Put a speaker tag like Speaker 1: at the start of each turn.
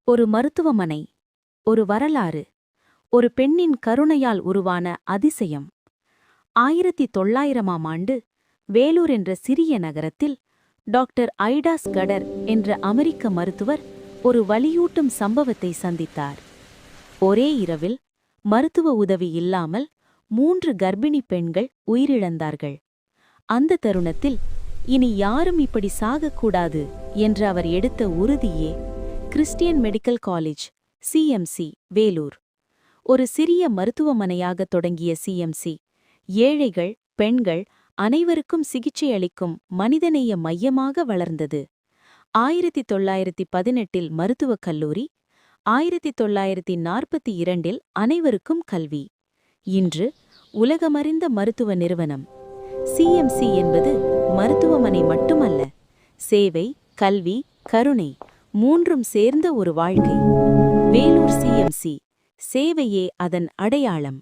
Speaker 1: ஒரு மருத்துவமனை, ஒரு வரலாறு, ஒரு பெண்ணின் கருணையால் உருவான அதிசயம். 1900ஆம் ஆண்டு வேலூர் என்ற சிறிய நகரத்தில் டாக்டர் ஐடாஸ் கடர் என்ற அமெரிக்க மருத்துவர் ஒரு வலியூட்டும் சம்பவத்தை சந்தித்தார். ஒரே இரவில் மருத்துவ உதவி இல்லாமல் 3 கர்ப்பிணி பெண்கள் உயிரிழந்தார்கள். அந்த தருணத்தில் இனி யாரும் இப்படி சாகக்கூடாது என்று அவர் எடுத்த உறுதியே Christian medical college CMC Vellore. ஒரு சிறிய மருத்துவமனையாக தொடங்கிய சிஎம்சி ஏழைகள், பெண்கள் அனைவருக்கும் சிகிச்சை அளிக்கும் மனிதநேய மையமாக வளர்ந்தது. 1918இல் மருத்துவக் கல்லூரி, 1942இல் அனைவருக்கும் கல்வி. இன்று உலகமறிந்த மருத்துவ நிறுவனம். சிஎம்சி என்பது மருத்துவமனை மட்டுமல்ல, சேவை, கல்வி, கருணை மூன்றும் சேர்ந்த ஒரு வாழ்க்கை. வேலூர் சிஎம்சி, சேவையே அதன் அடையாளம்.